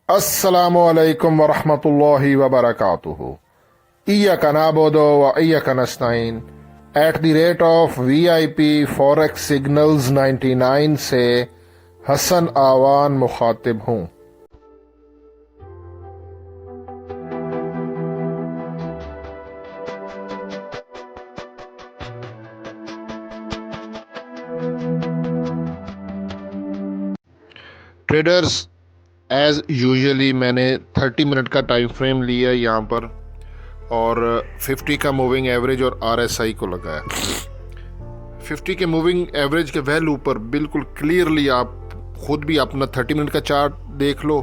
अस्सलामु अलैकुम वरहमतुल्लाहि वबरकातुहू। इय्याका नअबुदु व इय्याका नस्तईन at the rate of VIP forex signals 99 से हसन आवान मुखातिब हूँ। ट्रेडर्स, एज़ यूजुअली मैंने 30 मिनट का टाइम फ्रेम लिया यहाँ पर और 50 का मूविंग एवरेज और RSI को लगाया। 50 के मूविंग एवरेज के वैल्यू पर बिल्कुल क्लियरली आप खुद भी अपना 30 मिनट का चार्ट देख लो,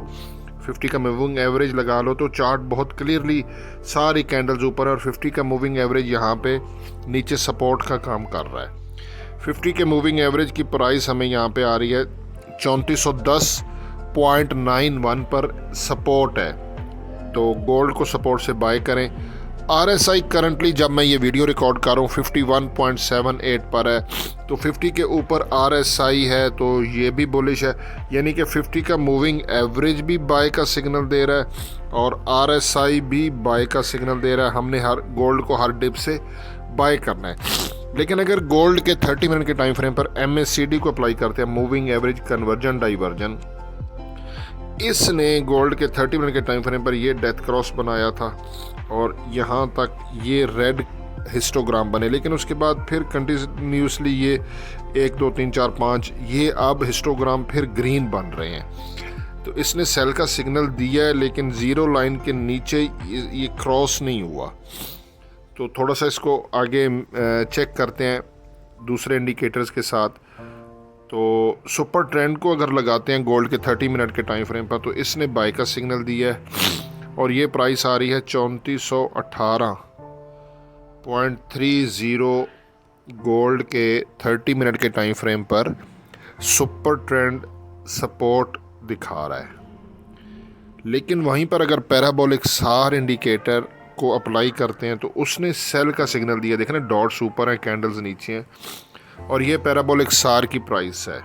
50 का मूविंग एवरेज लगा लो तो चार्ट बहुत क्लियरली सारी कैंडल्स ऊपर है और 50 का मूविंग एवरेज यहाँ पे नीचे सपोर्ट का काम कर रहा है। 50 के मूविंग एवरेज की प्राइस हमें यहाँ पे आ रही है 3410.91 पर सपोर्ट है, तो गोल्ड को सपोर्ट से बाय करें। RSI करंटली जब मैं ये वीडियो रिकॉर्ड कर रहा हूँ 51.78 पर है, तो 50 के ऊपर RSI है तो ये भी बुलिश है, यानी कि 50 का मूविंग एवरेज भी बाय का सिग्नल दे रहा है और RSI भी बाय का सिग्नल दे रहा है। हमने हर गोल्ड को हर डिप से बाय करना है। लेकिन अगर गोल्ड के 30 मिनट के टाइम फ्रेम पर MACD को अप्लाई करते हैं, मूविंग एवरेज कन्वर्जन डाइवर्जन, इसने गोल्ड के 30 मिनट के टाइम फ्रेम पर ये डेथ क्रॉस बनाया था और यहाँ तक ये रेड हिस्टोग्राम बने, लेकिन उसके बाद फिर कंटिन्यूसली ये 1 2 3 4 5 ये अब हिस्टोग्राम फिर ग्रीन बन रहे हैं। तो इसने सेल का सिग्नल दिया है लेकिन ज़ीरो लाइन के नीचे ये क्रॉस नहीं हुआ। तो थोड़ा सा इसको आगे चेक करते हैं दूसरे इंडिकेटर्स के साथ। तो सुपर ट्रेंड को अगर लगाते हैं गोल्ड के 30 मिनट के टाइम फ्रेम पर, तो इसने बाय का सिग्नल दिया है और ये प्राइस आ रही है 3418.30 गोल्ड के 30 मिनट के टाइम फ्रेम पर सुपर ट्रेंड सपोर्ट दिखा रहा है। लेकिन वहीं पर अगर पैराबोलिक सार इंडिकेटर को अप्लाई करते हैं तो उसने सेल का सिग्नल दिया। देखें ना, डॉट्स ऊपर हैं, कैंडल्स नीचे हैं और ये पैराबोलिक सार की प्राइस है।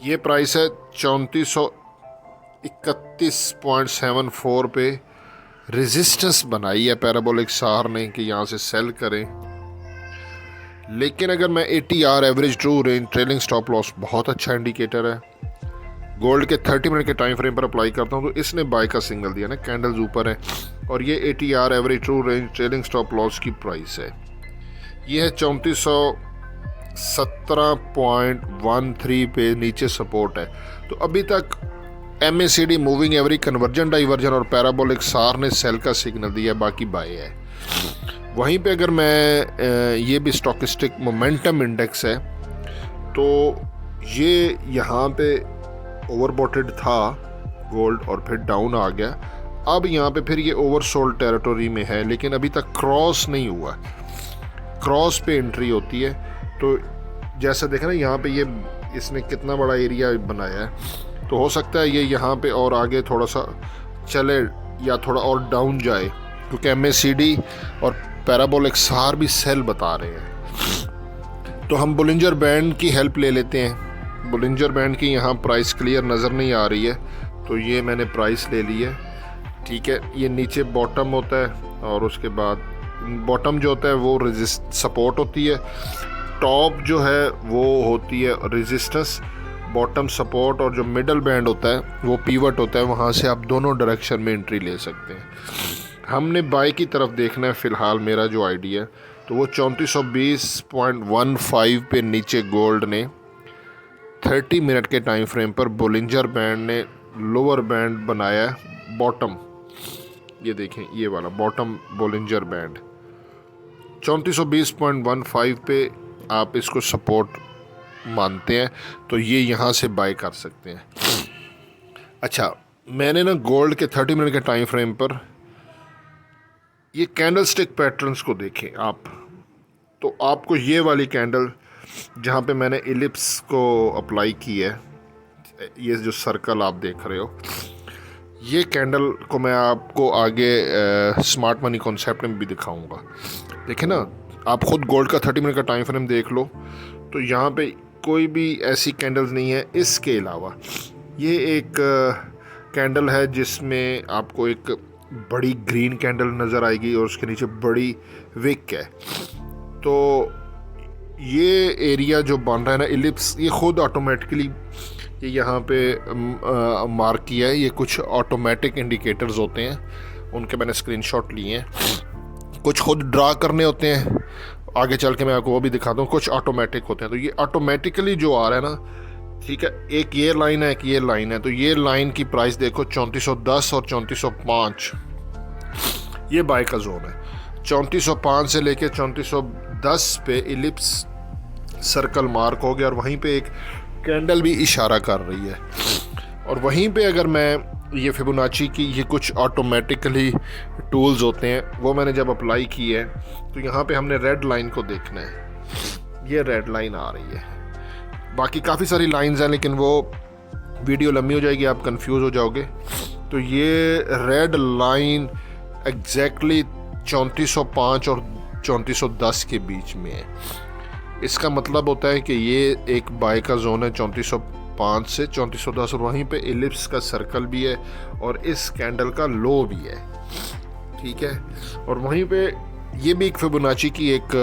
ये प्राइस है 3431.74 पे रेजिस्टेंस बनाई है पैराबोलिक सार ने कि यहाँ से सेल करें। लेकिन अगर मैं ATR average true range trailing stop loss बहुत अच्छा इंडिकेटर है, गोल्ड के 30 मिनट के टाइम फ्रेम पर अप्लाई करता हूँ तो इसने बाय का सिग्नल दिया ना, कैंडल्स ऊपर है और ये ATR average true range trailing stop loss की प्राइस है। ये है 3417.13 पे नीचे सपोर्ट है। तो अभी तक MACD moving average conversion diversion और पैराबोलिक सार ने सेल का सिग्नल दिया, बाकी बाय है। वहीं पे अगर मैं ये भी स्टॉकिस्टिक मोमेंटम इंडेक्स है तो ये यहाँ पे ओवरबॉटेड था गोल्ड और फिर डाउन आ गया। अब यहाँ पे फिर ये ओवरसोल्ड टेरिटरी में है लेकिन अभी तक क्रॉस नहीं हुआ। क्रॉस पे एंट्री होती है तो जैसा देखें ना, यहाँ पे ये इसने कितना बड़ा एरिया बनाया है, तो हो सकता है ये यहाँ पे और आगे थोड़ा सा चले या थोड़ा और डाउन जाए, क्योंकि MACD और पैराबोलिक सार भी सेल बता रहे हैं। तो हम बुलिंजर बैंड की हेल्प ले लेते हैं। बुलिंजर बैंड की यहाँ प्राइस क्लियर नज़र नहीं आ रही है तो ये मैंने प्राइस ले ली है। ठीक है, ये नीचे बॉटम होता है और उसके बाद बॉटम जो होता है वो सपोर्ट होती है, टॉप जो है वो होती है रेजिस्टेंस, बॉटम सपोर्ट, और जो मिडल बैंड होता है वो पीवट होता है, वहाँ से आप दोनों डायरेक्शन में एंट्री ले सकते हैं। हमने बाय की तरफ देखना है फ़िलहाल, मेरा जो आइडिया तो वो 3420.15 पे नीचे गोल्ड ने 30 मिनट के टाइम फ्रेम पर बुलिंजर बैंड ने लोअर बैंड बनाया है, बॉटम, ये देखें ये वाला बॉटम बुलिंजर बैंड 3420.15 पे आप इसको सपोर्ट मानते हैं तो ये यहाँ से बाय कर सकते हैं। अच्छा, मैंने ना गोल्ड के 30 मिनट के टाइम फ्रेम पर ये कैंडल स्टिक पैटर्न्स को देखें आप, तो आपको ये वाली कैंडल जहाँ पे मैंने इलिप्स को अप्लाई की है, ये जो सर्कल आप देख रहे हो, ये कैंडल को मैं आपको आगे स्मार्ट मनी कॉन्सेप्ट में भी दिखाऊंगा। देखिए ना, आप खुद गोल्ड का 30 मिनट का टाइम फ्रेम देख लो तो यहाँ पे कोई भी ऐसी कैंडल्स नहीं है। इसके अलावा ये एक कैंडल है जिसमें आपको एक बड़ी ग्रीन कैंडल नज़र आएगी और उसके नीचे बड़ी विक है। तो ये एरिया जो बन रहा है ना इलिप्स, ये ख़ुद ऑटोमेटिकली ये यहाँ पे मार्क किया है। ये कुछ ऑटोमेटिक इंडिकेटर्स होते हैं, उनके मैंने स्क्रीनशॉट लिए हैं। कुछ खुद ड्रा करने होते हैं, आगे चल के मैं आपको वो भी दिखाता हूँ। कुछ ऑटोमेटिक होते हैं। तो ये ऑटोमेटिकली जो आ रहा है ना, ठीक है, एक ये लाइन है, एक ये लाइन है। तो ये लाइन की प्राइस देखो 3410 और 3405, ये बाय का जोन है। 3405 से लेके 3410 पे इलिप्स सर्कल मार्क हो गया और वहीं पे एक कैंडल भी इशारा कर रही है। और वहीं पे अगर मैं ये फिबोनाची की, ये कुछ ऑटोमेटिकली टूल्स होते हैं, वो मैंने जब अप्लाई की है तो यहाँ पे हमने रेड लाइन को देखना है। ये रेड लाइन आ रही है। बाकी काफ़ी सारी लाइंस हैं लेकिन वो वीडियो लंबी हो जाएगी, आप कंफ्यूज हो जाओगे। तो ये रेड लाइन एग्जैक्टली 3405 और 3410 के बीच में है। इसका मतलब होता है कि ये एक बाय का जोन है 3405 से 3410 और वहीं पे इलिप्स का सर्कल भी है और इस कैंडल का लो भी है, ठीक है। और वहीं पे ये भी एक फिबोनाची की एक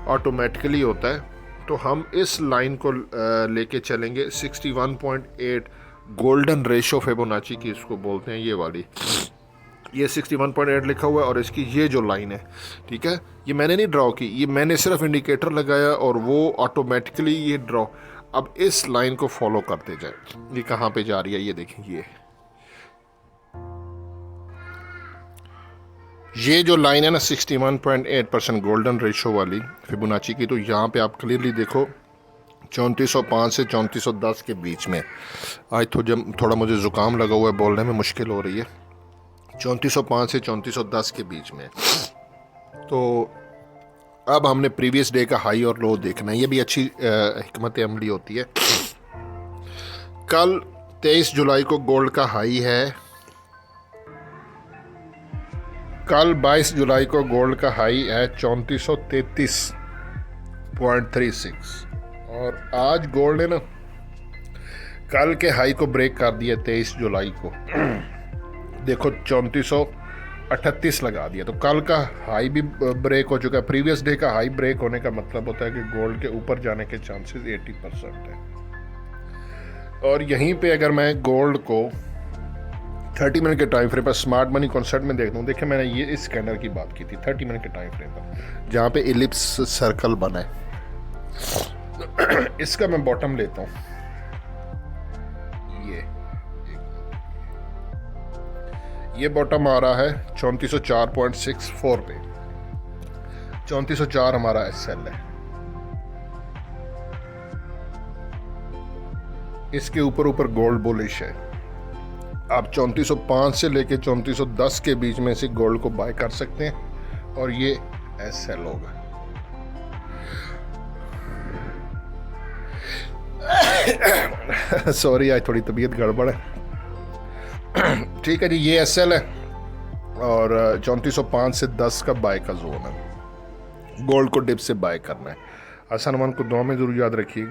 ऑटोमेटिकली होता है। तो हम इस लाइन को लेके चलेंगे 61.8 गोल्डन रेशो फिबोनाची की इसको बोलते हैं, ये वाली। ये 61.8 लिखा हुआ है और इसकी ये जो लाइन है, ठीक है, ये मैंने नहीं ड्रॉ की, ये मैंने सिर्फ इंडिकेटर लगाया और वो ऑटोमेटिकली ये ड्रॉ। अब इस लाइन को फॉलो करते जाए, ये कहाँ पे जा रही है, ये देखें। ये जो लाइन है ना 61.8% गोल्डन रेशो वाली फिबोनाची की, तो यहाँ पे आप क्लियरली देखो 3405 से 3410 के बीच में। आज तो जब थोड़ा मुझे ज़ुकाम लगा हुआ है, बोलने में मुश्किल हो रही है। 3405 से 3410 के बीच में। तो अब हमने प्रीवियस डे का हाई और लो देखना है। ये भी अच्छी हिकमत अमली होती है। कल 23 जुलाई को गोल्ड का हाई है। कल 22 जुलाई को गोल्ड का हाई है 3433.36 और आज गोल्ड ने ना कल के हाई को ब्रेक कर दिया 23 जुलाई को। देखो 3438 लगा दिया। तो कल का हाई भी ब्रेक हो चुका है। प्रीवियस डे का हाई ब्रेक होने का मतलब होता है कि गोल्ड के ऊपर जाने के चांसेस 80% है। और यहीं पे अगर मैं गोल्ड को 30 मिनट के टाइम फ्रेम पर स्मार्ट मनी कॉन्सेप्ट में देखता हूँ, देखिए मैंने ये इस कैंडल की बात की थी 30 मिनट के टाइम फ्रेम पर, जहाँ पे इलिप्स सर्कल बना है। इसका मैं बॉटम लेता हूँ, ये बॉटम आ रहा है 3404.64 पे। 3404 हमारा एसएल है। इसके ऊपर ऊपर गोल्ड बुलिश है। आप 3405 से लेके 3410 के बीच में से गोल्ड को बाय कर सकते हैं और ये एसएल होगा। सॉरी, आज थोड़ी तबीयत गड़बड़ है। ठीक है जी, ये एसएल है और 3405 से 10 का बाय का जोन है। गोल्ड को डिप से बाय करना है। आसान वन को दुआ में जरूर याद रखिएगा।